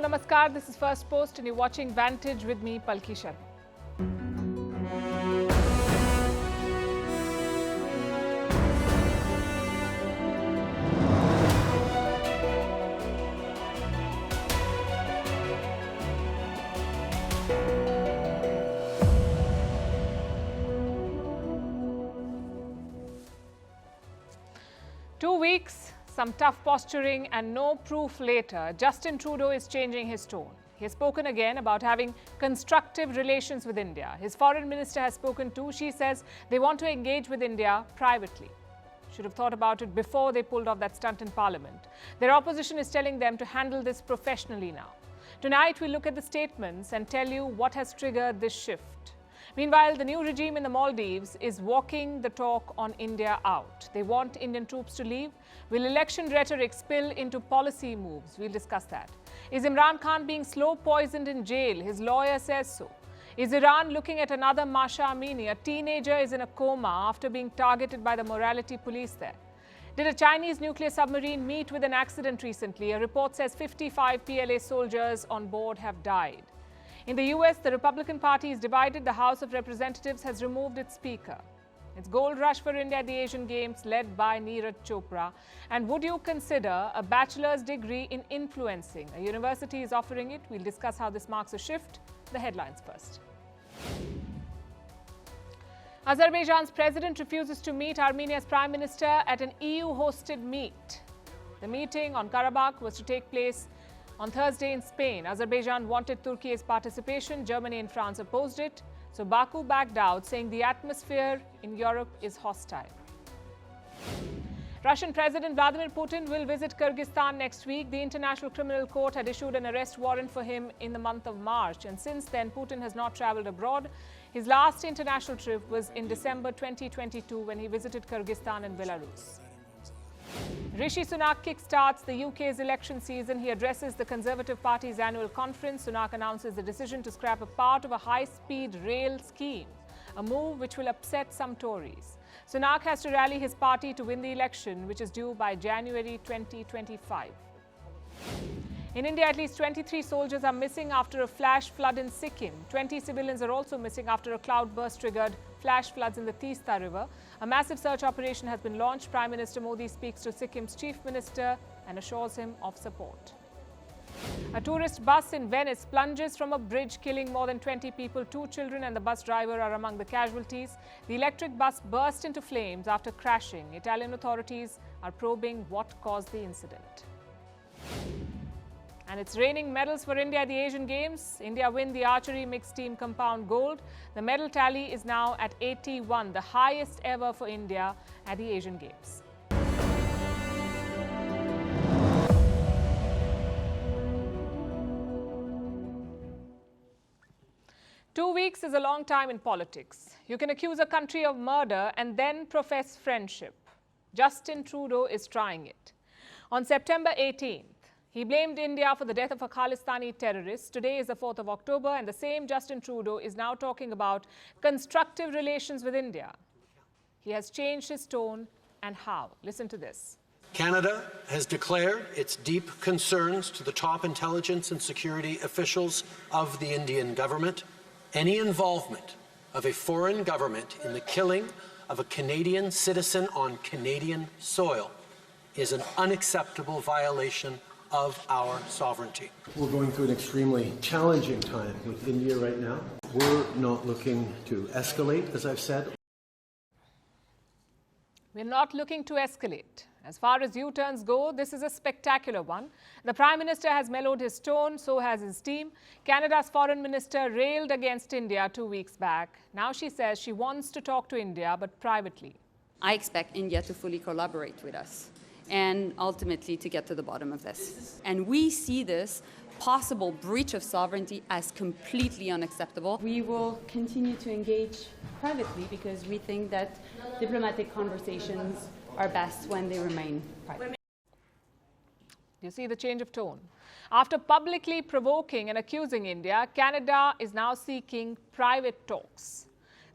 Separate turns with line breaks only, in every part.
Hello, namaskar. This is Firstpost and you're watching Vantage with me, Palki Sharma. 2 weeks, some tough posturing and no proof later, Justin Trudeau is changing his tone. He has spoken again about having constructive relations with India. His foreign minister has spoken too. She says they want to engage with India privately. Should have thought about it before they pulled off that stunt in Parliament. Their opposition is telling them to handle this professionally now. Tonight, we'll look at the statements and tell you what has triggered this shift. Meanwhile, the new regime in the Maldives is walking the talk on India out. They want Indian troops to leave. Will election rhetoric spill into policy moves? We'll discuss that. Is Imran Khan being slow poisoned in jail? His lawyer says so. Is Iran looking at another Masha Amini? A teenager is in a coma after being targeted by the morality police there. Did a Chinese nuclear submarine meet with an accident recently? A report says 55 PLA soldiers on board have died. In the US, the Republican Party is divided. The House of Representatives has removed its speaker. It's gold rush for India at the Asian Games led by Neeraj Chopra. And would you consider a bachelor's degree in influencing? A university is offering it. We'll discuss how this marks a shift. The headlines first. Azerbaijan's president refuses to meet Armenia's prime minister at an EU-hosted meet. The meeting on Karabakh was to take place on Thursday in Spain. Azerbaijan wanted Turkey's participation. Germany and France opposed it. So Baku backed out, saying the atmosphere in Europe is hostile. Russian President Vladimir Putin will visit Kyrgyzstan next week. The International Criminal Court had issued an arrest warrant for him in the month of March. And since then, Putin has not traveled abroad. His last international trip was in December 2022 when he visited Kyrgyzstan and Belarus. Rishi Sunak kickstarts the UK's election season. He addresses the Conservative Party's annual conference. Sunak announces the decision to scrap a part of a high-speed rail scheme, a move which will upset some Tories. Sunak has to rally his party to win the election, which is due by January 2025. In India, at least 23 soldiers are missing after a flash flood in Sikkim. 20 civilians are also missing after a cloudburst triggered flash floods in the Teesta River. A massive search operation has been launched. Prime Minister Modi speaks to Sikkim's chief minister and assures him of support. A tourist bus in Venice plunges from a bridge, killing more than 20 people. 2 children and the bus driver are among the casualties. The electric bus burst into flames after crashing. Italian authorities are probing what caused the incident. And it's raining medals for India at the Asian Games. India win the archery mixed team compound gold. The medal tally is now at 81, the highest ever for India at the Asian Games. Two weeks is a long time in politics. You can accuse a country of murder and then profess friendship. Justin Trudeau is trying it. On September 18th, he blamed India for the death of a Khalistani terrorist. Today is the 4th of October, and the same Justin Trudeau is now talking about constructive relations with India. He has changed his tone, and how? Listen to this.
Canada has declared its deep concerns to the top intelligence and security officials of the Indian government. Any involvement of a foreign government in the killing of a Canadian citizen on Canadian soil is an unacceptable violation of our sovereignty.
We're going through an extremely challenging time with India right now. We're not looking to escalate, as I've said.
We're not looking to escalate. As far as U-turns go, this is a spectacular one. The Prime Minister has mellowed his tone, so has his team. Canada's Foreign Minister railed against India 2 weeks back. Now she says she wants to talk to India, but privately.
I expect India to fully collaborate with us and ultimately to get to the bottom of this. And we see this possible breach of sovereignty as completely unacceptable. We will continue to engage privately because we think that diplomatic conversations are best when they remain private.
You see the change of tone. After publicly provoking and accusing India, Canada is now seeking private talks.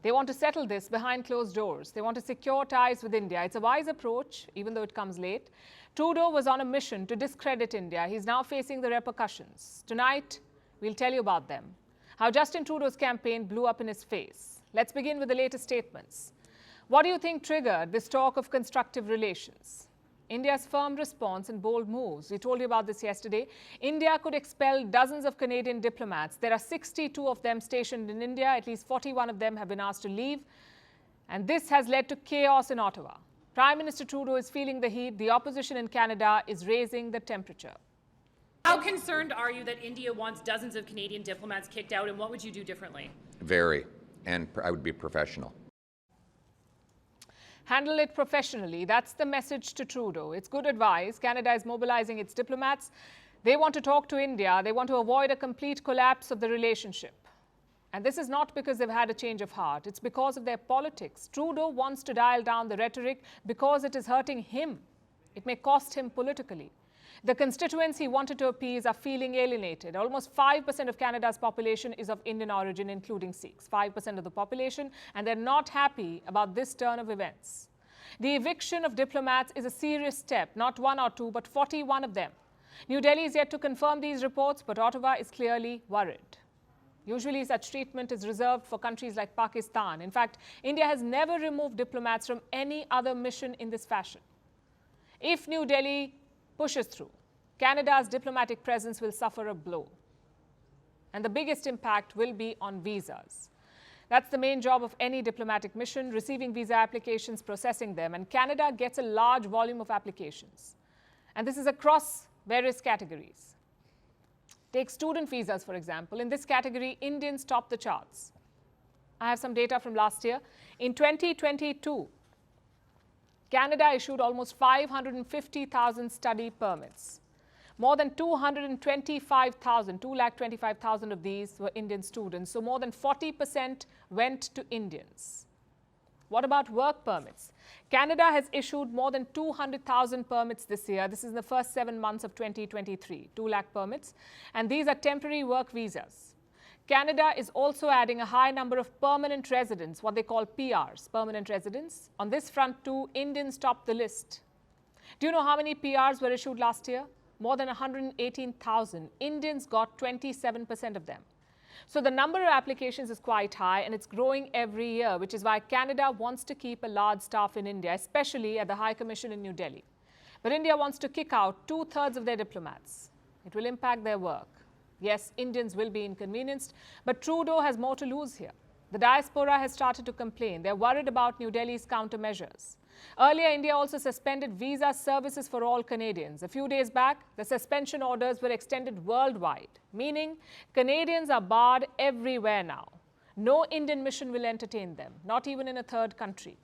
They want to settle this behind closed doors. They want to secure ties with India. It's a wise approach, even though it comes late. Trudeau was on a mission to discredit India. He's now facing the repercussions. Tonight, we'll tell you about them. How Justin Trudeau's campaign blew up in his face. Let's begin with the latest statements. What do you think triggered this talk of constructive relations? India's firm response and bold moves. We told you about this yesterday. India could expel dozens of Canadian diplomats. There are 62 of them stationed in India. At least 41 of them have been asked to leave. And this has led to chaos in Ottawa. Prime Minister Trudeau is feeling the heat. The opposition in Canada is raising the temperature.
How concerned are you that India wants dozens of Canadian diplomats kicked out, and what would you do differently?
Very, and I would be professional.
Handle it professionally. That's the message to Trudeau. It's good advice. Canada is mobilizing its diplomats. They want to talk to India. They want to avoid a complete collapse of the relationship. And this is not because they've had a change of heart. It's because of their politics. Trudeau wants to dial down the rhetoric because it is hurting him. It may cost him politically. The constituents he wanted to appease are feeling alienated. Almost 5% of Canada's population is of Indian origin, including Sikhs. 5% of the population, and they're not happy about this turn of events. The eviction of diplomats is a serious step, not one or two, but 41 of them. New Delhi is yet to confirm these reports, but Ottawa is clearly worried. Usually such treatment is reserved for countries like Pakistan. In fact, India has never removed diplomats from any other mission in this fashion. If New Delhi pushes through, Canada's diplomatic presence will suffer a blow. And the biggest impact will be on visas. That's the main job of any diplomatic mission, receiving visa applications, processing them. And Canada gets a large volume of applications. And this is across various categories. Take student visas, for example. In this category, Indians top the charts. I have some data from last year. In 2022, Canada issued almost 550,000 study permits. More than 225,000 of these were Indian students. So more than 40% went to Indians. What about work permits? Canada has issued more than 200,000 permits this year. This is in the first 7 months of 2023, 2 lakh permits. And these are temporary work visas. Canada is also adding a high number of permanent residents, what they call PRs, permanent residents. On this front too, Indians top the list. Do you know how many PRs were issued last year? More than 118,000. Indians got 27% of them. So the number of applications is quite high and it's growing every year, which is why Canada wants to keep a large staff in India, especially at the High Commission in New Delhi. But India wants to kick out 2/3 of their diplomats. It will impact their work. Yes, Indians will be inconvenienced, but Trudeau has more to lose here. The diaspora has started to complain. They're worried about New Delhi's countermeasures. Earlier, India also suspended visa services for all Canadians. A few days back, the suspension orders were extended worldwide, meaning Canadians are barred everywhere now. No Indian mission will entertain them, not even in a third country.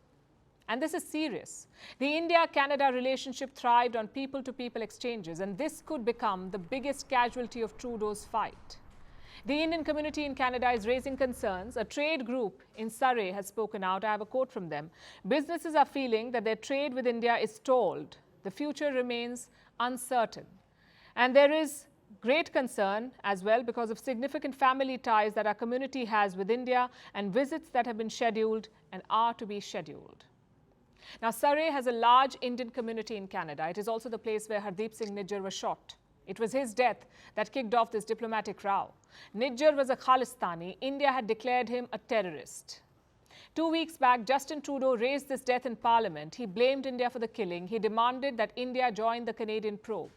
And this is serious. The India-Canada relationship thrived on people-to-people exchanges, and this could become the biggest casualty of Trudeau's fight. The Indian community in Canada is raising concerns. A trade group in Surrey has spoken out. I have a quote from them. Businesses are feeling that their trade with India is stalled. The future remains uncertain. And there is great concern as well because of significant family ties that our community has with India and visits that have been scheduled and are to be scheduled. Now, Surrey has a large Indian community in Canada. It is also the place where Hardeep Singh Nijjar was shot. It was his death that kicked off this diplomatic row. Nijjar was a Khalistani. India had declared him a terrorist. 2 weeks back, Justin Trudeau raised this death in Parliament. He blamed India for the killing. He demanded that India join the Canadian probe.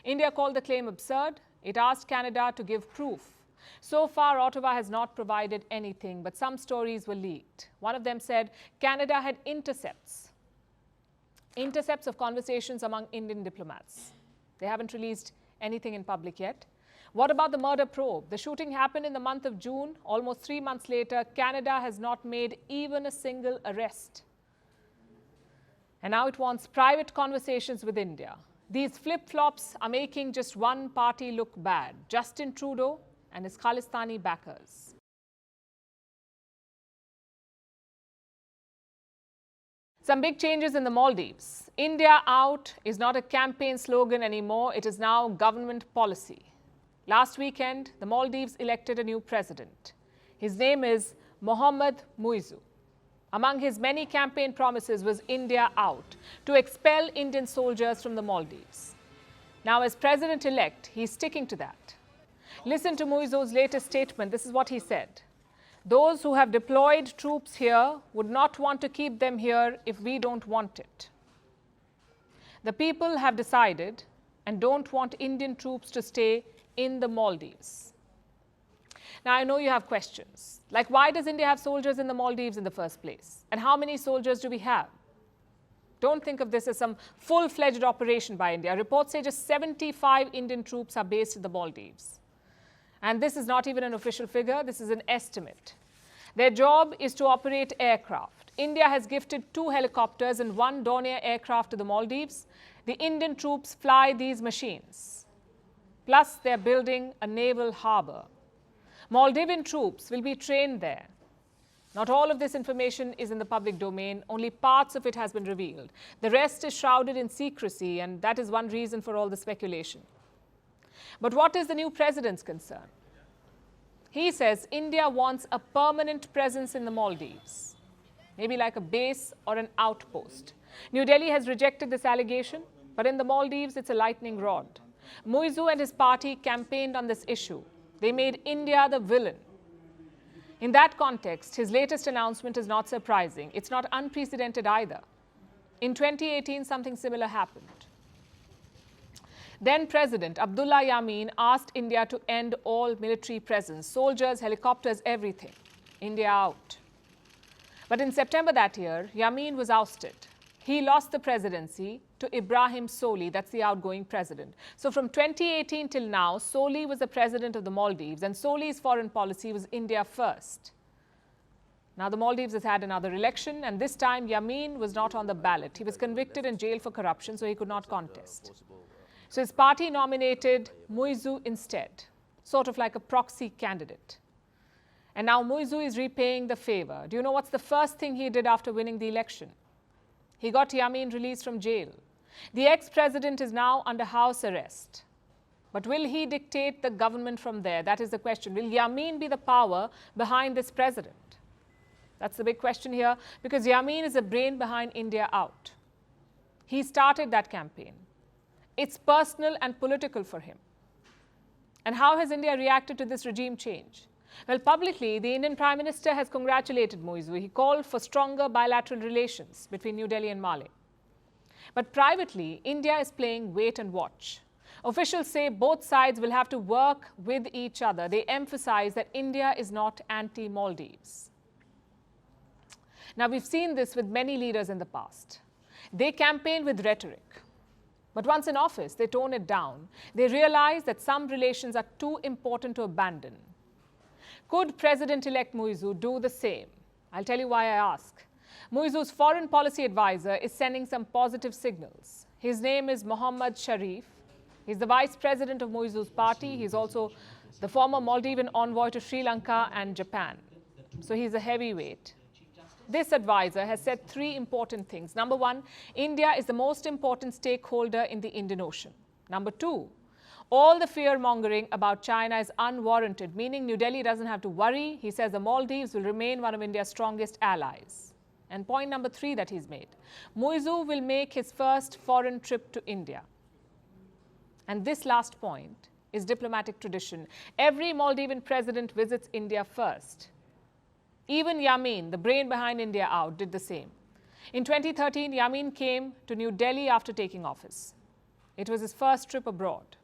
India called the claim absurd. It asked Canada to give proof. So far, Ottawa has not provided anything, but some stories were leaked. One of them said Canada had intercepts of conversations among Indian diplomats. They haven't released anything in public yet. What about the murder probe? The shooting happened in the month of June. Almost 3 months later, Canada has not made even a single arrest. And now it wants private conversations with India. These flip-flops are making just one party look bad, Justin Trudeau and his Khalistani backers. Some big changes in the Maldives. India Out is not a campaign slogan anymore. It is now government policy. Last weekend, the Maldives elected a new president. His name is Mohammad Muizzu. Among his many campaign promises was India Out, to expel Indian soldiers from the Maldives. Now, as president-elect, he's sticking to that. Listen to Muizzu's latest statement. This is what he said. Those who have deployed troops here would not want to keep them here if we don't want it. The people have decided and don't want Indian troops to stay in the Maldives. Now, I know you have questions, like why does India have soldiers in the Maldives in the first place? And how many soldiers do we have? Don't think of this as some full-fledged operation by India. Reports say just 75 Indian troops are based in the Maldives. And this is not even an official figure, this is an estimate. Their job is to operate aircraft. India has gifted 2 helicopters and 1 Dornier aircraft to the Maldives. The Indian troops fly these machines. Plus, they're building a naval harbor. Maldivian troops will be trained there. Not all of this information is in the public domain, only parts of it has been revealed. The rest is shrouded in secrecy, and that is one reason for all the speculation. But what is the new president's concern? He says India wants a permanent presence in the Maldives, maybe like a base or an outpost. New Delhi has rejected this allegation, but in the Maldives, it's a lightning rod. Muizzu and his party campaigned on this issue. They made India the villain. In that context, his latest announcement is not surprising. It's not unprecedented either. In 2018, something similar happened. Then President Abdullah Yameen asked India to end all military presence, soldiers, helicopters, everything. India out. But in September that year, Yameen was ousted. He lost the presidency to Ibrahim Soli, that's the outgoing president. So from 2018 till now, Soli was the president of the Maldives, and Soli's foreign policy was India first. Now the Maldives has had another election, and this time Yameen was not on the ballot. He was convicted and jailed for corruption, so he could not contest. So his party nominated Muizzu instead, sort of like a proxy candidate. And now Muizzu is repaying the favor. Do you know what's the first thing he did after winning the election? He got Yameen released from jail. The ex-president is now under house arrest. But will he dictate the government from there? That is the question. Will Yameen be the power behind this president? That's the big question here, because Yameen is the brain behind India Out. He started that campaign. It's personal and political for him. And how has India reacted to this regime change? Well, publicly, the Indian Prime Minister has congratulated Muizzu. He called for stronger bilateral relations between New Delhi and Male. But privately, India is playing wait and watch. Officials say both sides will have to work with each other. They emphasize that India is not anti-Maldives. Now, we've seen this with many leaders in the past. They campaign with rhetoric. But once in office, they tone it down. They realize that some relations are too important to abandon. Could President-elect Muizzu do the same? I'll tell you why I ask. Muizzu's foreign policy advisor is sending some positive signals. His name is Mohammad Sharif. He's the vice president of Muizzu's party. He's also the former Maldivian envoy to Sri Lanka and Japan. So he's a heavyweight. This advisor has said 3 important things. Number 1, India is the most important stakeholder in the Indian Ocean. Number 2, all the fear-mongering about China is unwarranted, meaning New Delhi doesn't have to worry. He says the Maldives will remain one of India's strongest allies. And point number 3 that he's made, Muizzu will make his first foreign trip to India. And this last point is diplomatic tradition. Every Maldivian president visits India first. Even Yameen, the brain behind India Out, did the same. In 2013, Yameen came to New Delhi after taking office. It was his first trip abroad.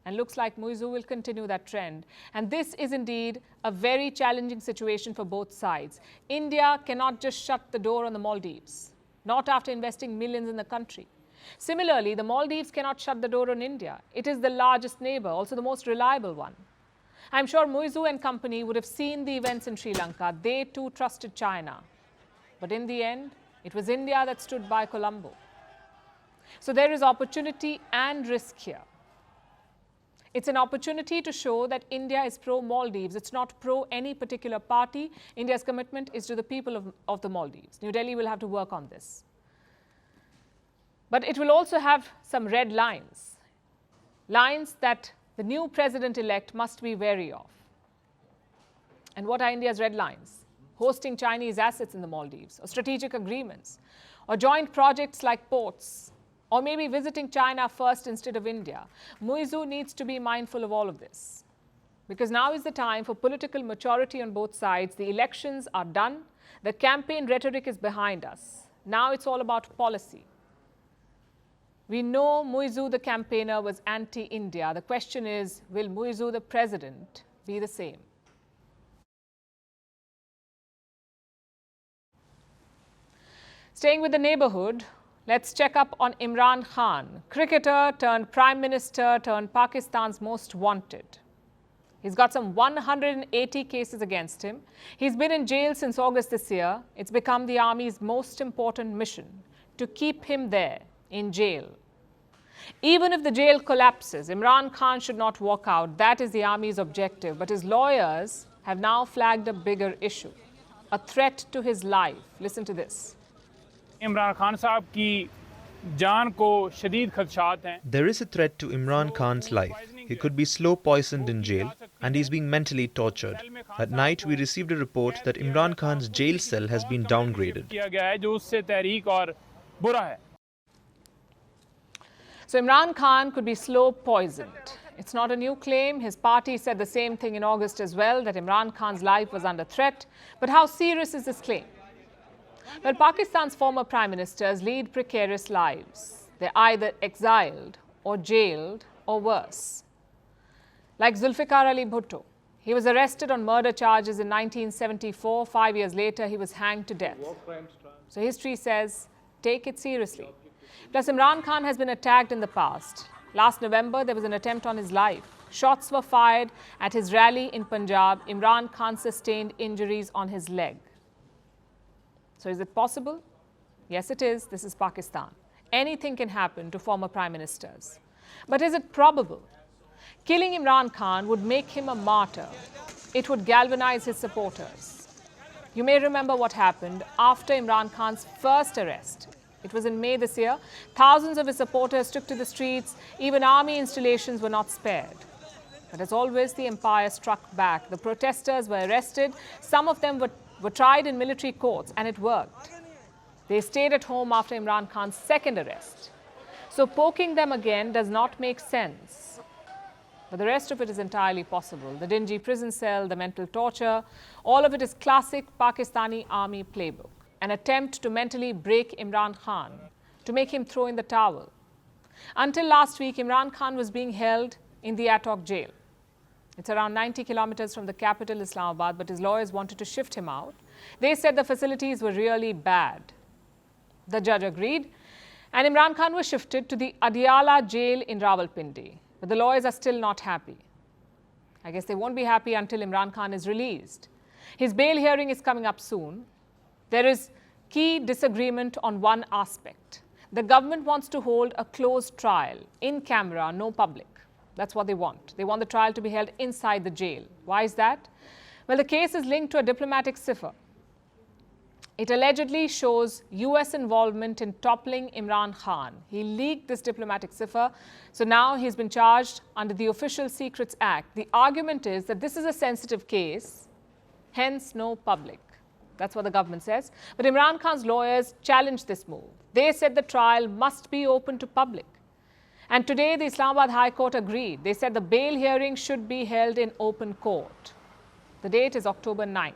And looks like Muizzu will continue that trend. And this is indeed a very challenging situation for both sides. India cannot just shut the door on the Maldives, not after investing millions in the country. Similarly, the Maldives cannot shut the door on India. It is the largest neighbor, also the most reliable one. I'm sure Muizzu and company would have seen the events in Sri Lanka. They too trusted China. But in the end, it was India that stood by Colombo. So there is opportunity and risk here. It's an opportunity to show that India is pro-Maldives. It's not pro any particular party. India's commitment is to the people of the Maldives. New Delhi will have to work on this. But it will also have some red lines. Lines that the new president-elect must be wary of. And what are India's red lines? hosting Chinese assets in the Maldives, or strategic agreements, or joint projects like ports, or maybe visiting China first instead of India. Muizu needs to be mindful of all of this. Because now is the time for political maturity on both sides. The elections are done. The campaign rhetoric is behind us. Now it's all about policy. We know Muizu, the campaigner, was anti-India. The question is, will Muizu, the president, be the same? Staying with the neighborhood, let's check up on Imran Khan, cricketer turned Prime Minister turned Pakistan's most wanted. He's got some 180 cases against him. He's been in jail since August this year. It's become the army's most important mission to keep him there in jail. Even if the jail collapses, Imran Khan should not walk out. That is the army's objective. But his lawyers have now flagged a bigger issue, a threat to his life. Listen to this.
Imran Khan साहब की जान को शदीद खदशात हैं.
There is a threat to Imran Khan's life. He could be slow poisoned in jail and he's being mentally tortured. At night, we received a report that Imran Khan's jail cell has been downgraded.
किया गया है जो उससे तहरीक और बुरा है.
So Imran Khan could be slow poisoned. It's not a new claim. His party said the same thing in August as well, that Imran Khan's life was under threat. But how serious is this claim? Well, Pakistan's former prime ministers lead precarious lives. They're either exiled or jailed or worse. Like Zulfikar Ali Bhutto. He was arrested on murder charges in 1974. 5 years later, he was hanged to death. So history says, take it seriously. Plus, Imran Khan has been attacked in the past. Last November, there was an attempt on his life. Shots were fired at his rally in Punjab. Imran Khan sustained injuries on his leg. So is it possible? Yes, it is. This is Pakistan. Anything can happen to former prime ministers. But is it probable? Killing Imran Khan would make him a martyr. It would galvanize his supporters. You may remember what happened after Imran Khan's first arrest. It was in May this year. Thousands of his supporters took to the streets. Even army installations were not spared. But as always, the empire struck back. The protesters were arrested. Some of them were tried in military courts, and it worked. They stayed at home after Imran Khan's second arrest. So poking them again does not make sense. But the rest of it is entirely possible. The dingy prison cell, the mental torture, all of it is classic Pakistani army playbook. An attempt to mentally break Imran Khan, to make him throw in the towel. Until last week, Imran Khan was being held in the Attock jail. It's around 90 kilometers from the capital, Islamabad, but his lawyers wanted to shift him out. They said the facilities were really bad. The judge agreed, and Imran Khan was shifted to the Adiala jail in Rawalpindi. But the lawyers are still not happy. I guess they won't be happy until Imran Khan is released. His bail hearing is coming up soon. There is key disagreement on one aspect. The government wants to hold a closed trial, in camera, no public. That's what they want. They want the trial to be held inside the jail. Why is that? Well, the case is linked to a diplomatic cipher. It allegedly shows US involvement in toppling Imran Khan. He leaked this diplomatic cipher, so now he's been charged under the Official Secrets Act. The argument is that this is a sensitive case, hence no public. That's what the government says. But Imran Khan's lawyers challenged this move. They said the trial must be open to public. And today, the Islamabad High Court agreed. They said the bail hearing should be held in open court. The date is October 9.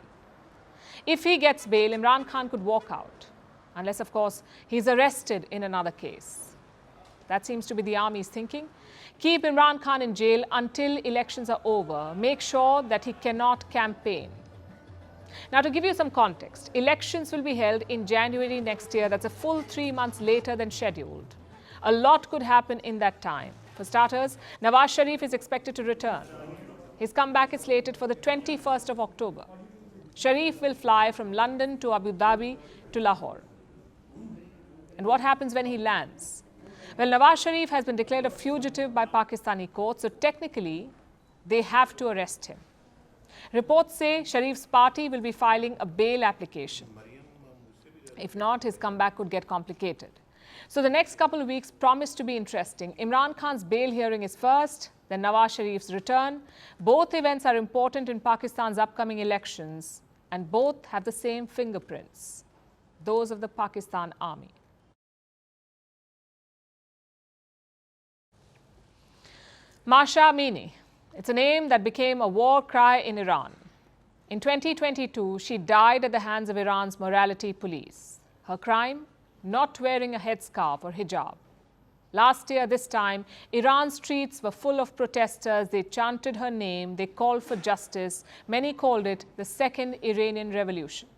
If he gets bail, Imran Khan could walk out. Unless, of course, he's arrested in another case. That seems to be the army's thinking. Keep Imran Khan in jail until elections are over. Make sure that he cannot campaign. Now, to give you some context, elections will be held in January next year. That's a full 3 months later than scheduled. A lot could happen in that time. For starters, Nawaz Sharif is expected to return. His comeback is slated for the 21st of October. Sharif will fly from London to Abu Dhabi to Lahore. And what happens when he lands? Well, Nawaz Sharif has been declared a fugitive by Pakistani courts, so technically, they have to arrest him. Reports say Sharif's party will be filing a bail application. If not, his comeback could get complicated. So the next couple of weeks promise to be interesting. Imran Khan's bail hearing is first, then Nawaz Sharif's return. Both events are important in Pakistan's upcoming elections. and both have the same fingerprints, those of the Pakistan Army. Mahsa Amini. It's a name that became a war cry in Iran. In 2022, she died at the hands of Iran's morality police. Her crime? Not wearing a headscarf or hijab. Last year, this time, Iran's streets were full of protesters. They chanted her name. They called for justice. Many called it the Second Iranian Revolution.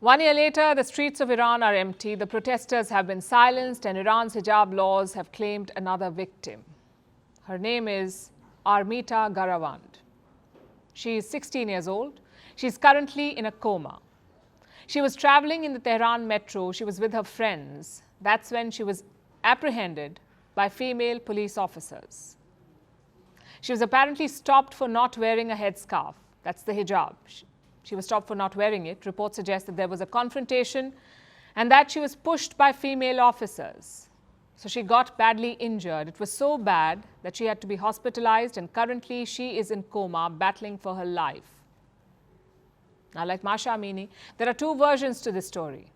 One year later, the streets of Iran are empty, the protesters have been silenced, and Iran's hijab laws have claimed another victim. Her name is Armita Garavand. She is 16 years old. She is currently in a coma. She was traveling in the Tehran metro. She was with her friends. That's when she was apprehended by female police officers. She was apparently stopped for not wearing a headscarf. That's the hijab. She was stopped for not wearing it. Reports suggest that there was a confrontation and that she was pushed by female officers. So she got badly injured. It was so bad that she had to be hospitalized, and currently she is in coma, battling for her life. Now, like Mahsa Amini, there are two versions to this story.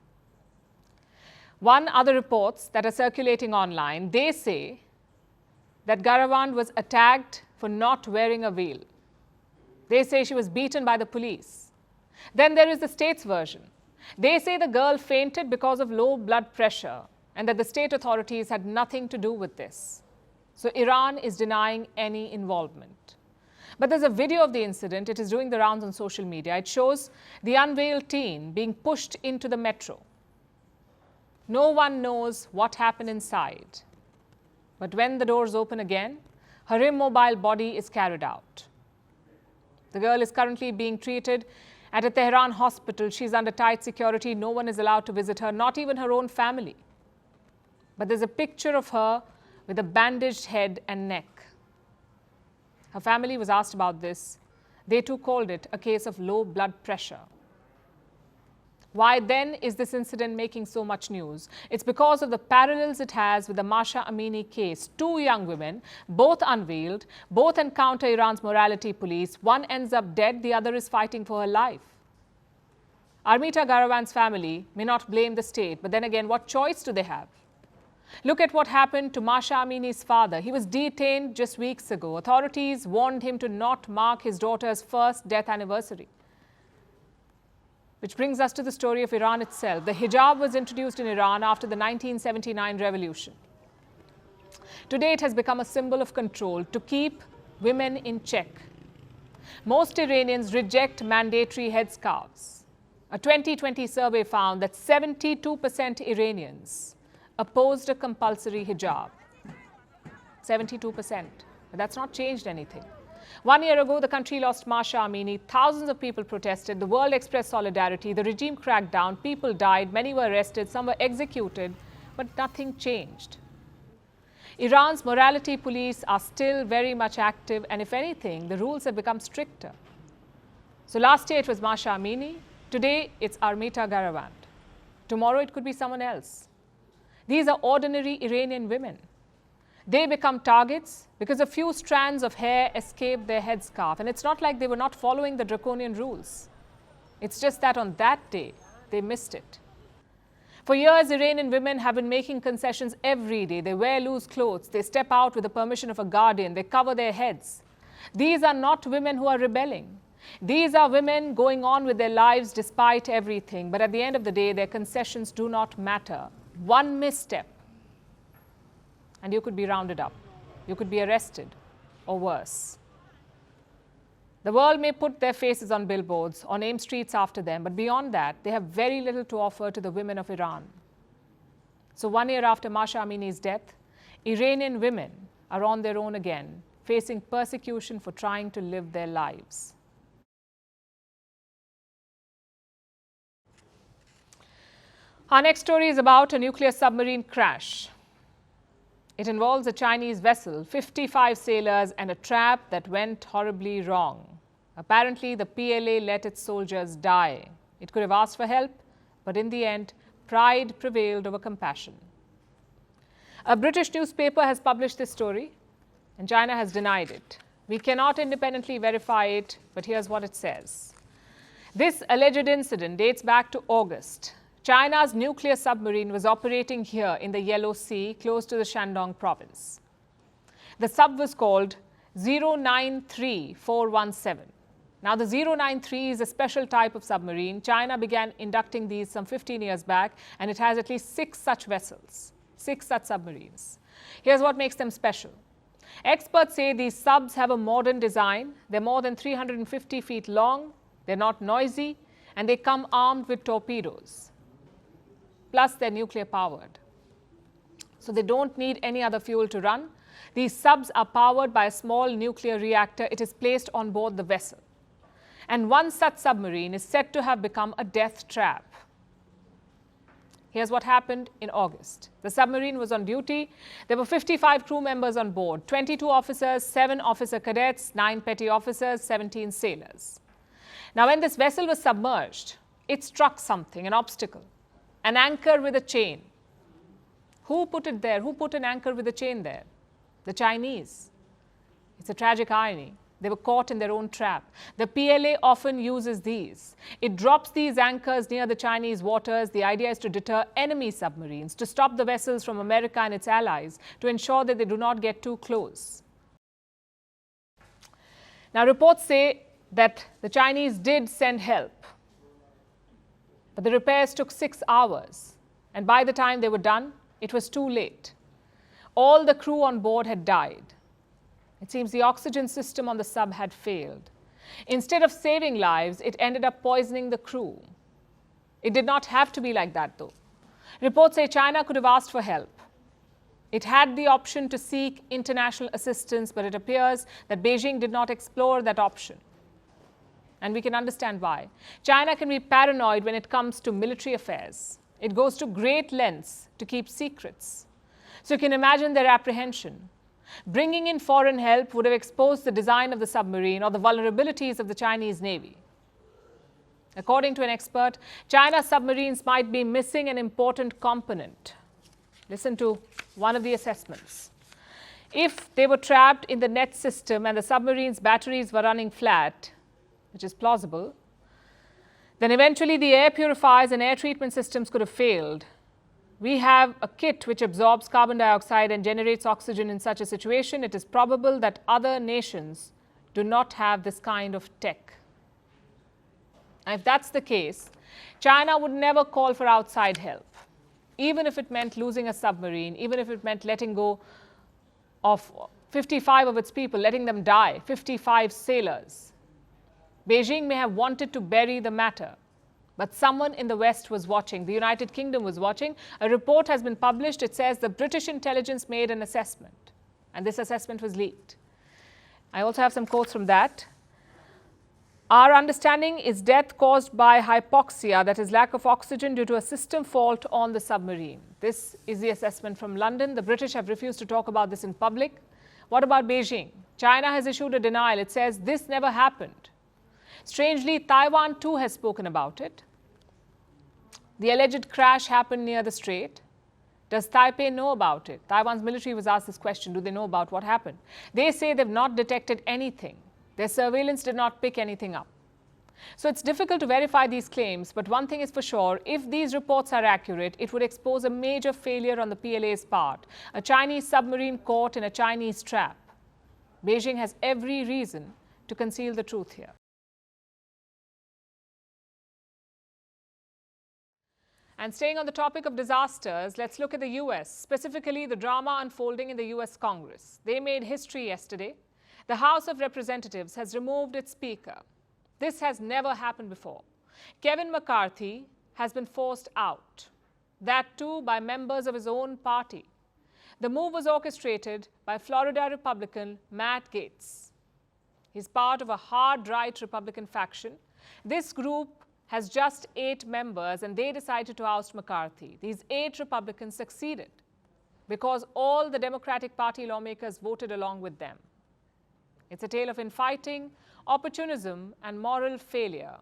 One, other reports that are circulating online, they say that Garavand was attacked for not wearing a veil. They say she was beaten by the police. Then there is the state's version. They say the girl fainted because of low blood pressure and that the state authorities had nothing to do with this. So Iran is denying any involvement. But there's a video of the incident. It is doing the rounds on social media. It shows the unveiled teen being pushed into the metro. No one knows what happened inside. But when the doors open again, her immobile body is carried out. The girl is currently being treated at a Tehran hospital. She's under tight security. No one is allowed to visit her, not even her own family. But there's a picture of her with a bandaged head and neck. Her family was asked about this. They too called it a case of low blood pressure. Why then is this incident making so much news? It's because of the parallels it has with the Mahsa Amini case. Two young women, both unveiled, both encounter Iran's morality police. One ends up dead, the other is fighting for her life. Armita Garavand's family may not blame the state, but then again, what choice do they have? Look at what happened to Mahsa Amini's father. He was detained just weeks ago. Authorities warned him to not mark his daughter's first death anniversary. Which brings us to the story of Iran itself. The hijab was introduced in Iran after the 1979 revolution. Today, it has become a symbol of control to keep women in check. Most Iranians reject mandatory headscarves. A 2020 survey found that 72% Iranians opposed a compulsory hijab. 72%. But that's not changed anything. 1 year ago, the country lost Mahsa Amini. Thousands of people protested. The world expressed solidarity. The regime cracked down. People died. Many were arrested. Some were executed. But nothing changed. Iran's morality police are still very much active. And if anything, the rules have become stricter. So last year, it was Mahsa Amini. Today, it's Armita Garavand. Tomorrow, it could be someone else. These are ordinary Iranian women. They become targets because a few strands of hair escaped their headscarf. And it's not like they were not following the draconian rules. It's just that on that day, they missed it. For years, Iranian women have been making concessions every day. They wear loose clothes. They step out with the permission of a guardian. They cover their heads. These are not women who are rebelling. These are women going on with their lives despite everything. But at the end of the day, their concessions do not matter. One misstep, and you could be rounded up. You could be arrested, or worse. The world may put their faces on billboards or name streets after them, but beyond that, they have very little to offer to the women of Iran. So 1 year after Mahsa Amini's death, Iranian women are on their own again, facing persecution for trying to live their lives. Our next story is about a nuclear submarine crash. It involves a Chinese vessel, 55 sailors, and a trap that went horribly wrong. Apparently, the PLA let its soldiers die. It could have asked for help, but in the end, pride prevailed over compassion. A British newspaper has published this story, and China has denied it. We cannot independently verify it, but here's what it says. This alleged incident dates back to August. China's nuclear submarine was operating here in the Yellow Sea, close to the Shandong province. The sub was called 093417. Now, the 093 is a special type of submarine. China began inducting these some 15 years back, and it has at least 6 such vessels, 6 such submarines. Here's what makes them special. Experts say these subs have a modern design. They're more than 350 feet long, they're not noisy, and they come armed with torpedoes. Plus, they're nuclear powered. So they don't need any other fuel to run. These subs are powered by a small nuclear reactor. It is placed on board the vessel. And one such submarine is said to have become a death trap. Here's what happened in August. The submarine was on duty. There were 55 crew members on board, 22 officers, 7 officer cadets, 9 petty officers, 17 sailors. Now, when this vessel was submerged, it struck something, an obstacle, an anchor with a chain. Who put it there? Who put an anchor with a chain there? The Chinese. It's a tragic irony. They were caught in their own trap. The PLA often uses these. It drops these anchors near the Chinese waters. The idea is to deter enemy submarines, to stop the vessels from America and its allies, to ensure that they do not get too close. Now, reports say that the Chinese did send help, but the repairs took 6 hours. And by the time they were done, it was too late. All the crew on board had died. It seems the oxygen system on the sub had failed. Instead of saving lives, it ended up poisoning the crew. It did not have to be like that, though. Reports say China could have asked for help. It had the option to seek international assistance, but it appears that Beijing did not explore that option. And we can understand why. China can be paranoid when it comes to military affairs. It goes to great lengths to keep secrets. So you can imagine their apprehension. Bringing in foreign help would have exposed the design of the submarine or the vulnerabilities of the Chinese Navy. According to an expert, China's submarines might be missing an important component. Listen to one of the assessments. If they were trapped in the net system and the submarine's batteries were running flat, which is plausible, then eventually the air purifiers and air treatment systems could have failed. We have a kit which absorbs carbon dioxide and generates oxygen in such a situation. It is probable that other nations do not have this kind of tech. And if that's the case, China would never call for outside help, even if it meant losing a submarine, even if it meant letting go of 55 of its people, letting them die, 55 sailors. Beijing may have wanted to bury the matter, but someone in the West was watching. The United Kingdom was watching. A report has been published. It says the British intelligence made an assessment, and this assessment was leaked. I also have some quotes from that. Our understanding is death caused by hypoxia, that is lack of oxygen due to a system fault on the submarine. This is the assessment from London. The British have refused to talk about this in public. What about Beijing? China has issued a denial. It says this never happened. Strangely, Taiwan too has spoken about it. The alleged crash happened near the strait. Does Taipei know about it? Taiwan's military was asked this question. Do they know about what happened? They say they've not detected anything. Their surveillance did not pick anything up. So it's difficult to verify these claims, but one thing is for sure, if these reports are accurate, it would expose a major failure on the PLA's part. A Chinese submarine caught in a Chinese trap. Beijing has every reason to conceal the truth here. And staying on the topic of disasters, let's look at the US, specifically the drama unfolding in the US Congress. They made history yesterday. The House of Representatives has removed its Speaker. This has never happened before. Kevin McCarthy has been forced out, that too by members of his own party. The move was orchestrated by Florida Republican Matt Gaetz. He's part of a hard-right Republican faction. This group has just 8 members, and they decided to oust McCarthy. These 8 Republicans succeeded because all the Democratic Party lawmakers voted along with them. It's a tale of infighting, opportunism, and moral failure.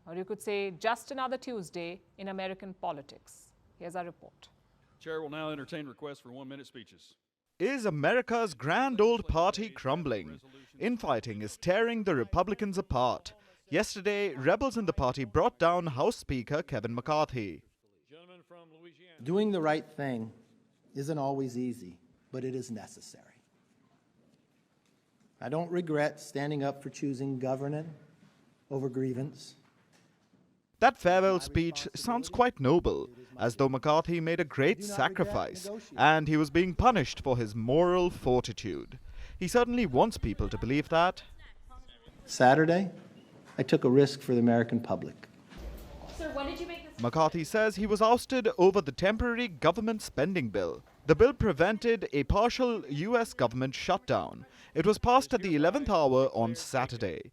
Or you could say, just another Tuesday in American politics. Here's our report.
Chair will now entertain requests for 1-minute speeches.
Is America's grand old party crumbling? Infighting is tearing the Republicans apart. Yesterday, rebels in the party brought down House Speaker Kevin McCarthy.
Doing the right thing isn't always easy, but it is necessary. I don't regret standing up for choosing governance over grievance.
That farewell speech sounds quite noble, as though McCarthy made a great sacrifice, and he was being punished for his moral fortitude. He certainly wants people to believe that.
Saturday, I took a risk for the American public.
Sir, when did you make this?
McCarthy says he was ousted over the temporary government spending bill. The bill prevented a partial U.S. government shutdown. It was passed at the 11th hour on Saturday.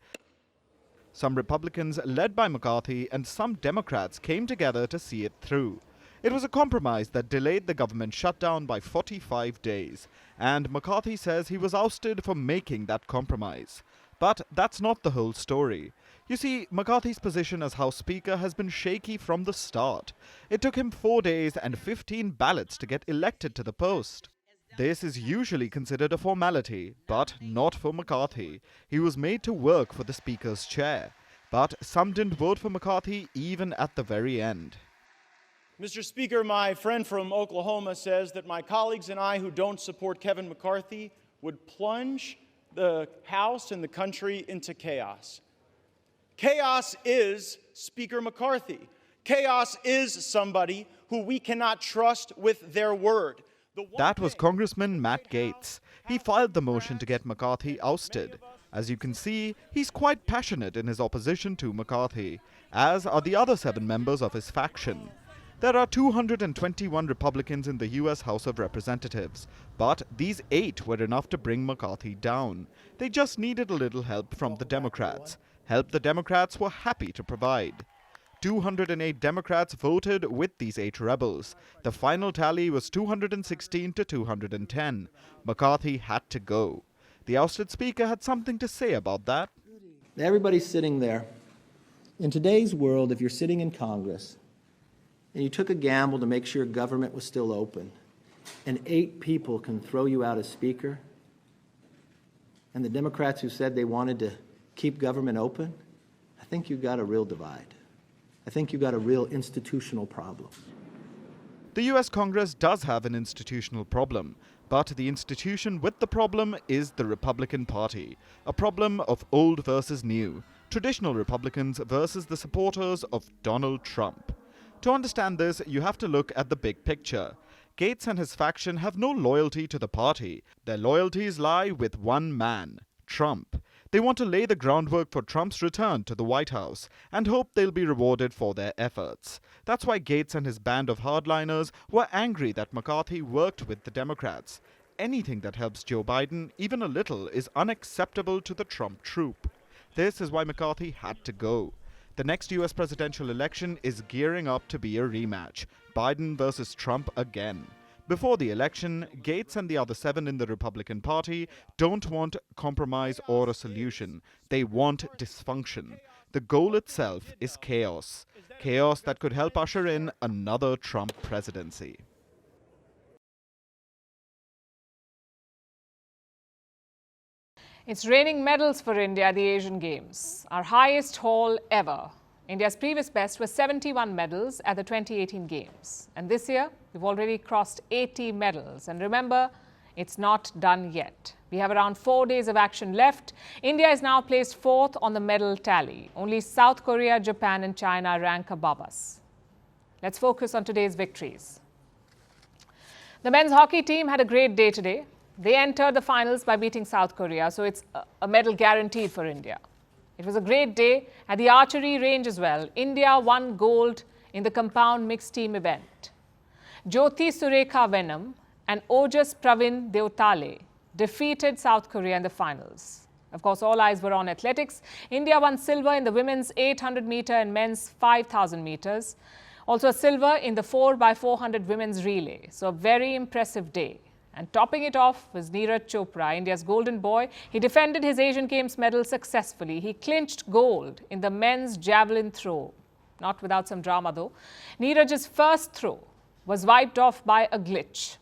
Some Republicans, led by McCarthy, and some Democrats came together to see it through. It was a compromise that delayed the government shutdown by 45 days, and McCarthy says he was ousted for making that compromise. But that's not the whole story. You see, McCarthy's position as House Speaker has been shaky from the start. It took him 4 days and 15 ballots to get elected to the post. This is usually considered a formality, but not for McCarthy. He was made to work for the Speaker's chair. But some didn't vote for McCarthy even at the very end.
Mr. Speaker, my friend from Oklahoma says that my colleagues and I who don't support Kevin McCarthy would plunge the House and the country into chaos. Chaos is Speaker McCarthy. Chaos is somebody who we cannot trust with their word.
That was Congressman Matt Gaetz. He filed the motion to get McCarthy ousted. As you can see, he's quite passionate in his opposition to McCarthy, as are the other 7 members of his faction. There are 221 Republicans in the U.S. House of Representatives, but these 8 were enough to bring McCarthy down. They just needed a little help from the Democrats. Help the Democrats were happy to provide. 208 Democrats voted with these 8 rebels. The final tally was 216 to 210. McCarthy had to go. The ousted Speaker had something to say about that.
Everybody's sitting there. In today's world, if you're sitting in Congress and you took a gamble to make sure government was still open, and 8 people can throw you out as Speaker, and the Democrats who said they wanted to keep government open, I think you've got a real divide. I think you've got a real institutional problem.
The U.S. Congress does have an institutional problem, but the institution with the problem is the Republican Party, a problem of old versus new, traditional Republicans versus the supporters of Donald Trump. To understand this, you have to look at the big picture. Gaetz and his faction have no loyalty to the party. Their loyalties lie with one man, Trump. They want to lay the groundwork for Trump's return to the White House and hope they'll be rewarded for their efforts. That's why Gaetz and his band of hardliners were angry that McCarthy worked with the Democrats. Anything that helps Joe Biden, even a little, is unacceptable to the Trump troop. This is why McCarthy had to go. The next U.S. presidential election is gearing up to be a rematch, Biden versus Trump again. Before the election, Gaetz and the other 7 in the Republican Party don't want compromise or a solution. They want dysfunction. The goal itself is chaos. Chaos that could help usher in another Trump presidency.
It's raining medals for India at the Asian Games, our highest haul ever. India's previous best was 71 medals at the 2018 Games. And this year, we've already crossed 80 medals. And remember, it's not done yet. We have around 4 days of action left. India is now placed 4th on the medal tally. Only South Korea, Japan and China rank above us. Let's focus on today's victories. The men's hockey team had a great day today. They entered the finals by beating South Korea, so it's a medal guaranteed for India. It was a great day at the archery range as well. India won gold in the compound mixed team event. Jyoti Surekha Venam and Ojas Pravin Deotale defeated South Korea in the finals. Of course, all eyes were on athletics. India won silver in the women's 800-meter and men's 5,000 meters. Also a silver in the 4x400 women's relay. So a very impressive day. And topping it off was Neeraj Chopra, India's golden boy. He defended his Asian Games medal successfully. He clinched gold in the men's javelin throw. Not without some drama though. Neeraj's first throw was wiped off by a glitch.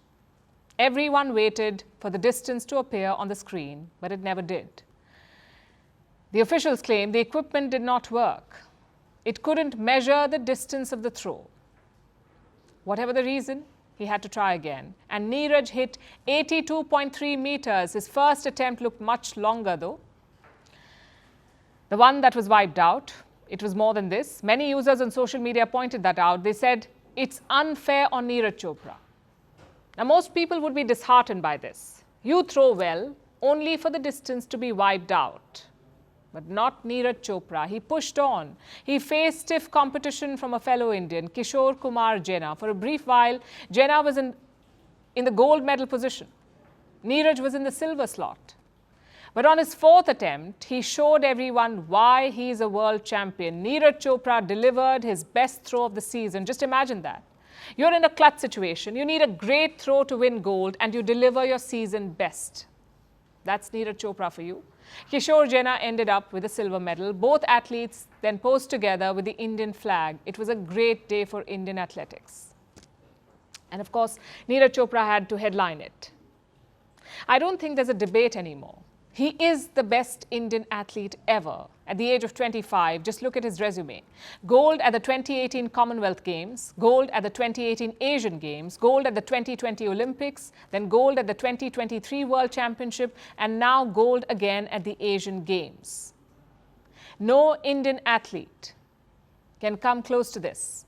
Everyone waited for the distance to appear on the screen, but it never did. The officials claim the equipment did not work. It couldn't measure the distance of the throw. Whatever the reason, he had to try again. And Neeraj hit 82.3 meters. His first attempt looked much longer though. The one that was wiped out, it was more than this. Many users on social media pointed that out. They said, it's unfair on Neeraj Chopra. Now, most people would be disheartened by this. You throw well, only for the distance to be wiped out. But not Neeraj Chopra. He pushed on. He faced stiff competition from a fellow Indian, Kishore Kumar Jena. For a brief while, Jena was in the gold medal position. Neeraj was in the silver slot. But on his fourth attempt, he showed everyone why he is a world champion. Neeraj Chopra delivered his best throw of the season. Just imagine that. You're in a clutch situation. You need a great throw to win gold, and you deliver your season best. That's Neeraj Chopra for you. Kishore Jena ended up with a silver medal. Both athletes then posed together with the Indian flag. It was a great day for Indian athletics. And of course, Neeraj Chopra had to headline it. I don't think there's a debate anymore. He is the best Indian athlete ever. At the age of 25, just look at his resume. Gold at the 2018 Commonwealth Games, gold at the 2018 Asian Games, gold at the 2020 Olympics, then gold at the 2023 World Championship, and now gold again at the Asian Games. No Indian athlete can come close to this.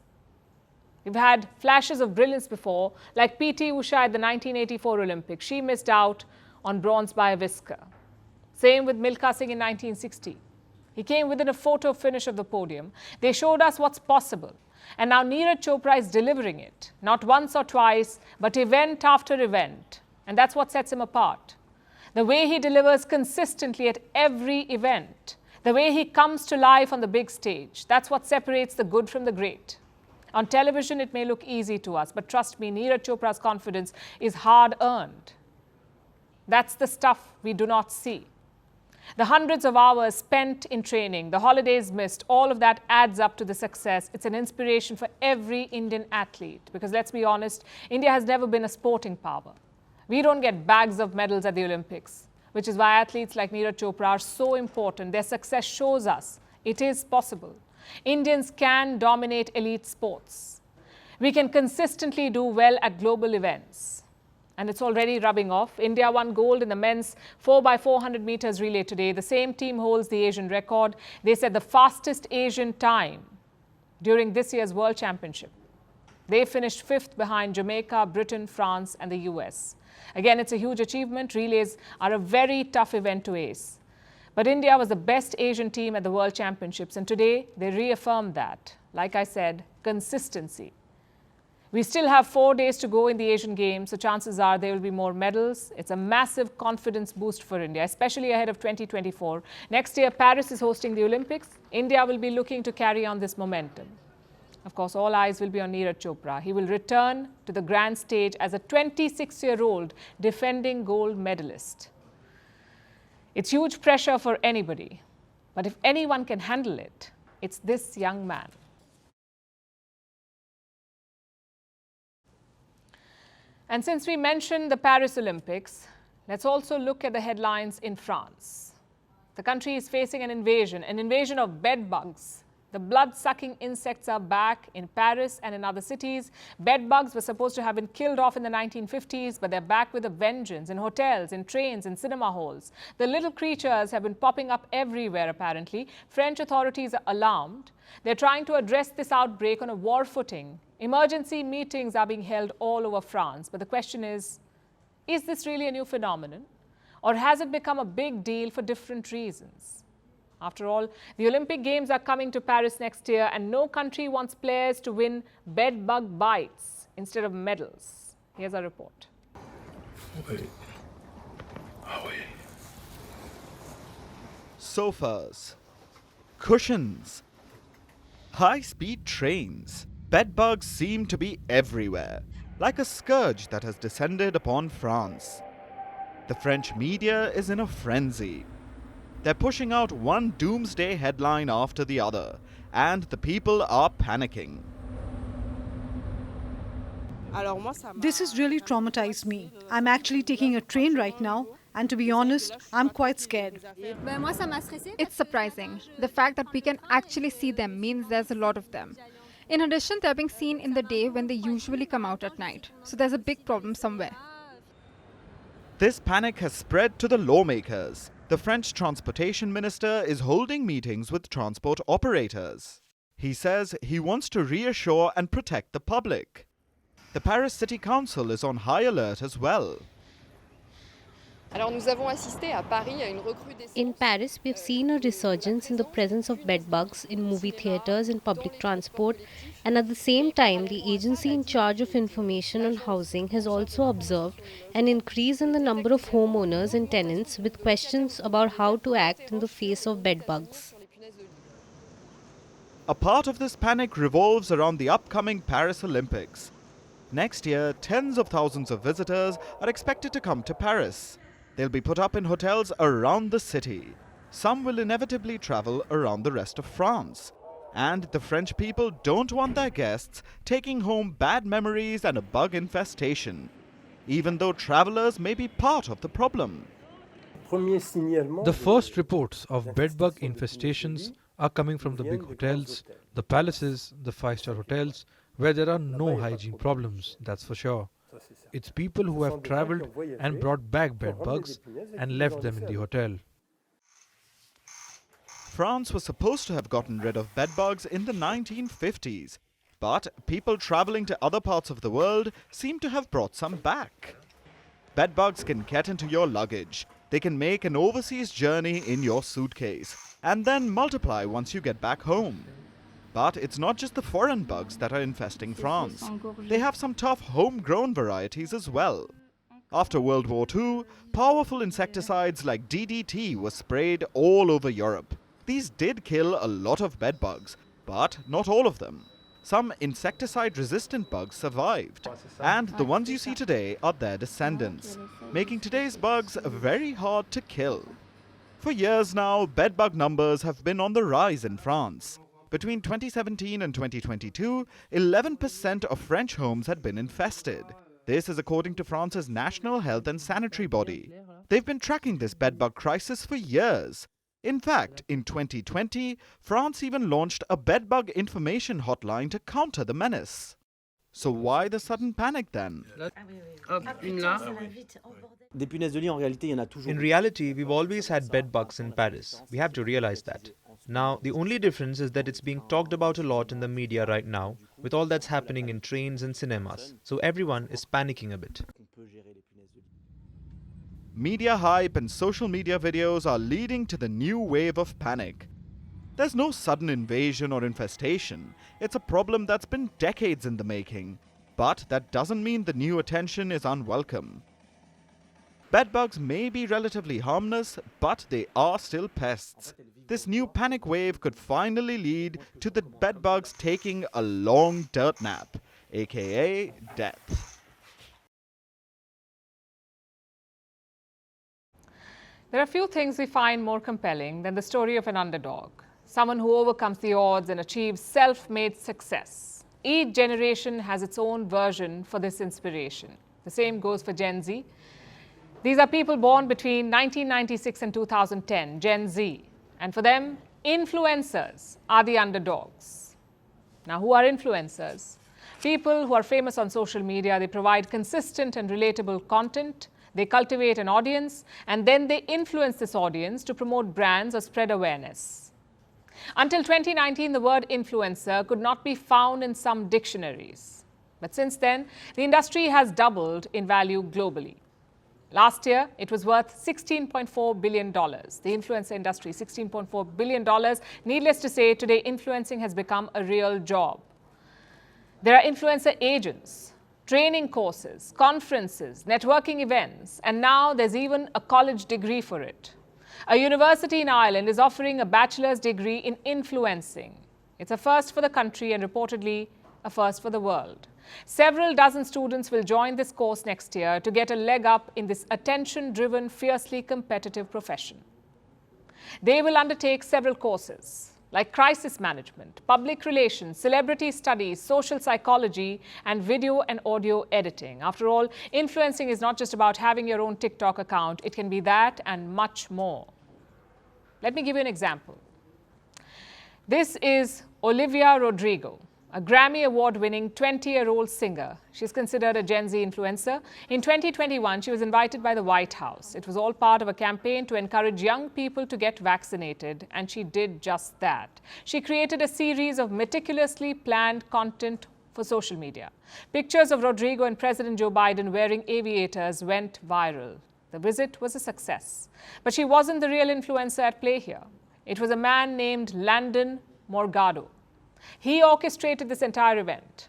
We've had flashes of brilliance before, like P.T. Usha at the 1984 Olympics. She missed out on bronze by a whisker. Same with Milkha Singh in 1960. He came within a photo finish of the podium. They showed us what's possible. And now Neeraj Chopra is delivering it. Not once or twice, but event after event. And that's what sets him apart. The way he delivers consistently at every event. The way he comes to life on the big stage. That's what separates the good from the great. On television, it may look easy to us, but trust me, Neeraj Chopra's confidence is hard-earned. That's the stuff we do not see. The hundreds of hours spent in training, the holidays missed, all of that adds up to the success. It's an inspiration for every Indian athlete. Because let's be honest, India has never been a sporting power. We don't get bags of medals at the Olympics, which is why athletes like Neeraj Chopra are so important. Their success shows us it is possible. Indians can dominate elite sports. We can consistently do well at global events. And it's already rubbing off. India won gold in the men's 4x400 meters relay today. The same team holds the Asian record. They set the fastest Asian time during this year's World Championship. They finished 5th behind Jamaica, Britain, France, and the US. Again, it's a huge achievement. Relays are a very tough event to ace. But India was the best Asian team at the World Championships, and today they reaffirmed that. Like I said, consistency. We still have 4 days to go in the Asian Games, so chances are there will be more medals. It's a massive confidence boost for India, especially ahead of 2024. Next year, Paris is hosting the Olympics. India will be looking to carry on this momentum. Of course, all eyes will be on Neeraj Chopra. He will return to the grand stage as a 26-year-old defending gold medalist. It's huge pressure for anybody, but if anyone can handle it, it's this young man. And since we mentioned the Paris Olympics, let's also look at the headlines in France. The country is facing an invasion of bed bugs. The blood-sucking insects are back in Paris and in other cities. Bed bugs were supposed to have been killed off in the 1950s, but they're back with a vengeance in hotels, in trains, in cinema halls. The little creatures have been popping up everywhere, apparently. French authorities are alarmed. They're trying to address this outbreak on a war footing. Emergency meetings are being held all over France. But the question is this really a new phenomenon? Or has it become a big deal for different reasons? After all, the Olympic Games are coming to Paris next year, and no country wants players to win bed bug bites instead of medals. Here's our report.
Sofas, cushions, high-speed trains. Bedbugs seem to be everywhere, like a scourge that has descended upon France. The French media is in a frenzy. They're pushing out one doomsday headline after the other, and the people are panicking.
This has really traumatized me. I'm actually taking a train right now, and to be honest, I'm quite scared.
It's surprising. The fact that we can actually see them means there's a lot of them. In addition, they're being seen in the day when they usually come out at night. So there's a big problem somewhere.
This panic has spread to the lawmakers. The French transportation minister is holding meetings with transport operators. He says he wants to reassure and protect the public. The Paris City Council is on high alert as well.
In Paris, we have seen a resurgence in the presence of bedbugs in movie theatres and public transport, and at the same time, the agency in charge of information on housing has also observed an increase in the number of homeowners and tenants with questions about how to act in the face of bedbugs.
A part of this panic revolves around the upcoming Paris Olympics. Next year, tens of thousands of visitors are expected to come to Paris. They'll be put up in hotels around the city. Some will inevitably travel around the rest of France. And the French people don't want their guests taking home bad memories and a bug infestation, even though travelers may be part of the problem.
The first reports of bedbug infestations are coming from the big hotels, the palaces, the five-star hotels, where there are no hygiene problems, that's for sure. It's people who have travelled and brought back bedbugs and left them in the hotel.
France was supposed to have gotten rid of bedbugs in the 1950s, but people travelling to other parts of the world seem to have brought some back. Bedbugs can get into your luggage. They can make an overseas journey in your suitcase and then multiply once you get back home. But it's not just the foreign bugs that are infesting France. They have some tough homegrown varieties as well. After World War II, powerful insecticides like DDT were sprayed all over Europe. These did kill a lot of bedbugs, but not all of them. Some insecticide-resistant bugs survived, and the ones you see today are their descendants, making today's bugs very hard to kill. For years now, bedbug numbers have been on the rise in France. Between 2017 and 2022, 11% of French homes had been infested. This is according to France's National Health and Sanitary Body. They've been tracking this bedbug crisis for years. In fact, in 2020, France even launched a bedbug information hotline to counter the menace. So why the sudden panic then?
In reality, we've always had bedbugs in Paris. We have to realize that. Now, the only difference is that it's being talked about a lot in the media right now, with all that's happening in trains and cinemas. So everyone is panicking a bit.
Media hype and social media videos are leading to the new wave of panic. There's no sudden invasion or infestation. It's a problem that's been decades in the making. But that doesn't mean the new attention is unwelcome. Bedbugs may be relatively harmless, but they are still pests. This new panic wave could finally lead to the bedbugs taking a long dirt nap, aka death.
There are few things we find more compelling than the story of an underdog, someone who overcomes the odds and achieves self-made success. Each generation has its own version for this inspiration. The same goes for Gen Z. These are people born between 1996 and 2010, Gen Z. And for them, influencers are the underdogs. Now, who are influencers? People who are famous on social media. They provide consistent and relatable content. They cultivate an audience, and then they influence this audience to promote brands or spread awareness. Until 2019, the word influencer could not be found in some dictionaries. But since then, the industry has doubled in value globally. Last year, it was worth $16.4 billion. The influencer industry, $16.4 billion. Needless to say, today influencing has become a real job. There are influencer agents training courses, conferences, networking events, and now there's even a college degree for it. A university in Ireland is offering a bachelor's degree in influencing. It's a first for the country and reportedly a first for the world. Several dozen students will join this course next year to get a leg up in this attention-driven, fiercely competitive profession. They will undertake several courses like crisis management, public relations, celebrity studies, social psychology, and video and audio editing. After all, influencing is not just about having your own TikTok account. It can be that and much more. Let me give you an example. This is Olivia Rodrigo, a Grammy Award-winning 20-year-old singer. She's considered a Gen Z influencer. In 2021, she was invited by the White House. It was all part of a campaign to encourage young people to get vaccinated, and she did just that. She created a series of meticulously planned content for social media. Pictures of Rodrigo and President Joe Biden wearing aviators went viral. The visit was a success. But she wasn't the real influencer at play here. It was a man named Landon Morgado. He orchestrated this entire event.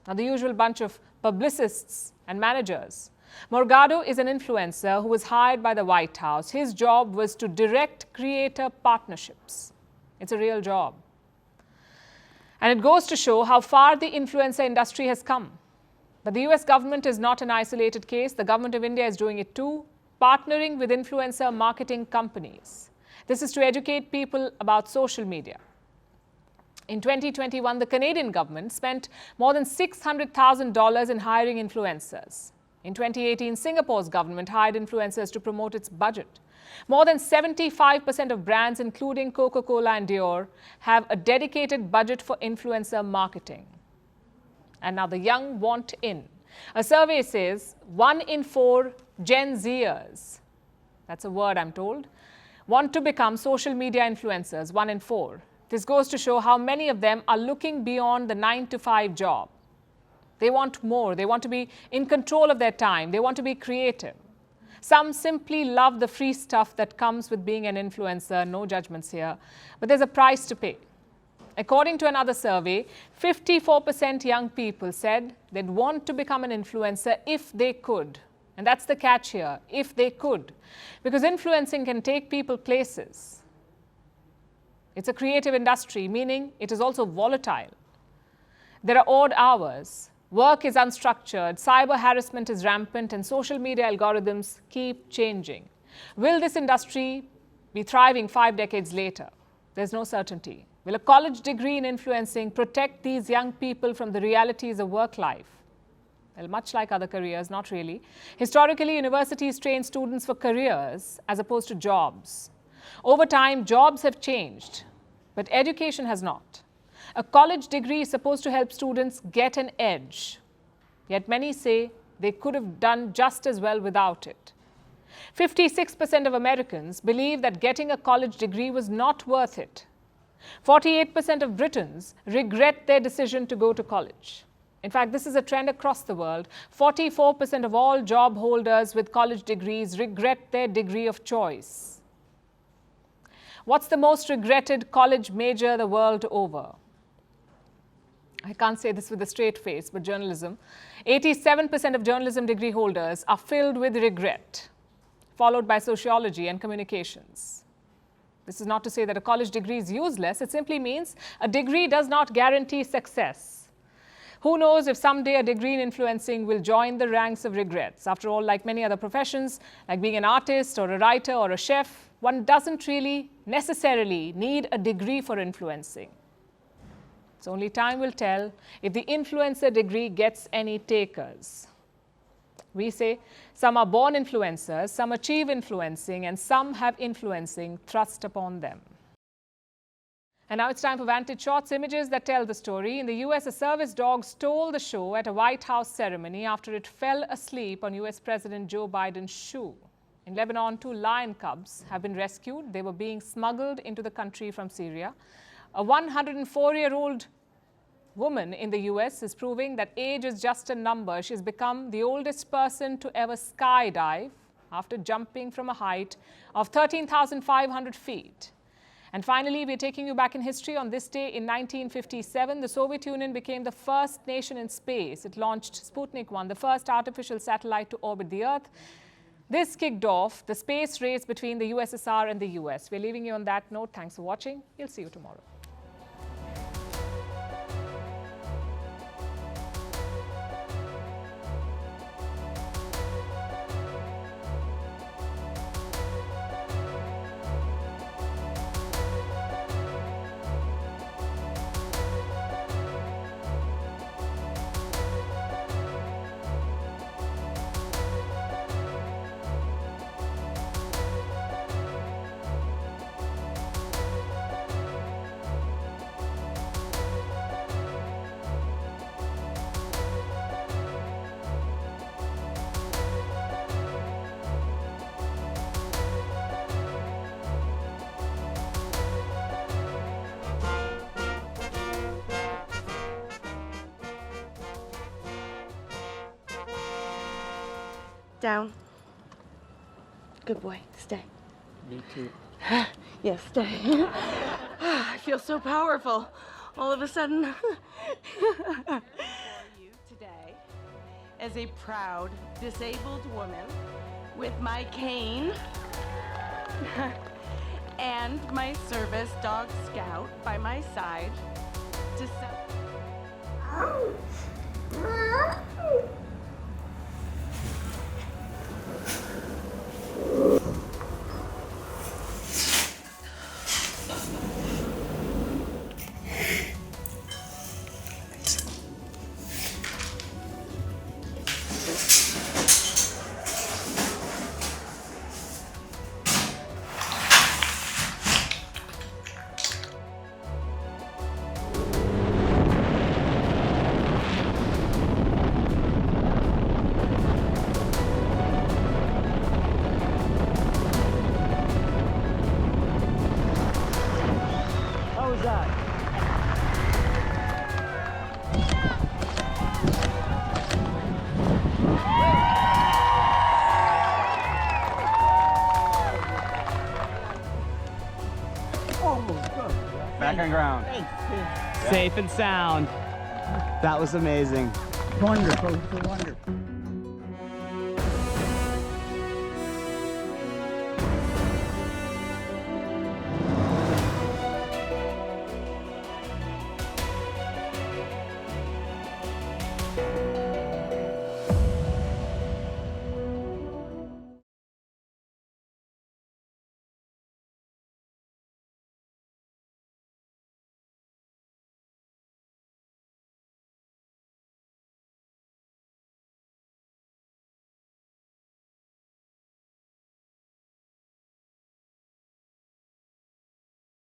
Now, the usual bunch of publicists and managers. Morgado is an influencer who was hired by the White House. His job was to direct creator partnerships. It's a real job. And it goes to show how far the influencer industry has come. But the US government is not an isolated case. The government of India is doing it too, partnering with influencer marketing companies. This is to educate people about social media. In 2021, the Canadian government spent more than $600,000 in hiring influencers. In 2018, Singapore's government hired influencers to promote its budget. More than 75% of brands, including Coca-Cola and Dior, have a dedicated budget for influencer marketing. And now the young want in. A survey says 1 in 4 Gen Zers, that's a word I'm told, want to become social media influencers, 1 in 4. This goes to show how many of them are looking beyond the 9-to-5 job. They want more. They want to be in control of their time. They want to be creative. Some simply love the free stuff that comes with being an influencer. No judgments here. But there's a price to pay. According to another survey, 54% young people said they'd want to become an influencer if they could. And that's the catch here, if they could. Because influencing can take people places. It's a creative industry, meaning it is also volatile. There are odd hours. Work is unstructured, cyber harassment is rampant, and social media algorithms keep changing. Will this industry be thriving 5 decades later? There's no certainty. Will a college degree in influencing protect these young people from the realities of work life? Well, much like other careers, not really. Historically, universities train students for careers as opposed to jobs. Over time, jobs have changed, but education has not. A college degree is supposed to help students get an edge, yet many say they could have done just as well without it. 56% of Americans believe that getting a college degree was not worth it. 48% of Britons regret their decision to go to college. In fact, this is a trend across the world. 44% of all job holders with college degrees regret their degree of choice. What's the most regretted college major the world over? I can't say this with a straight face, but journalism. 87% of journalism degree holders are filled with regret, followed by sociology and communications. This is not to say that a college degree is useless. It simply means a degree does not guarantee success. Who knows if someday a degree in influencing will join the ranks of regrets. After all, like many other professions, like being an artist or a writer or a chef, one doesn't really necessarily need a degree for influencing. So only time will tell if the influencer degree gets any takers. We say some are born influencers, some achieve influencing, and some have influencing thrust upon them. And now it's time for Vantage Shots, images that tell the story. In the US, a service dog stole the show at a White House ceremony after it fell asleep on US President Joe Biden's shoe. In Lebanon, 2 lion cubs have been rescued. They were being smuggled into the country from Syria. A 104-year-old woman in the US is proving that age is just a number. She's become the oldest person to ever skydive after jumping from a height of 13,500 feet. And finally, we're taking you back in history. On this day in 1957, the Soviet Union became the first nation in space. It launched Sputnik 1, the first artificial satellite to orbit the Earth. This kicked off the space race between the USSR and the US. We're leaving you on that note. Thanks for watching. We'll see you tomorrow.
Down. Good boy. Stay.
Me too.
Yes, stay. I feel so powerful. All of a sudden. You today as a proud disabled woman with my cane and my service dog Scout by my side to
Back on ground. Safe and sound. That was amazing. Wonderful. Wonderful.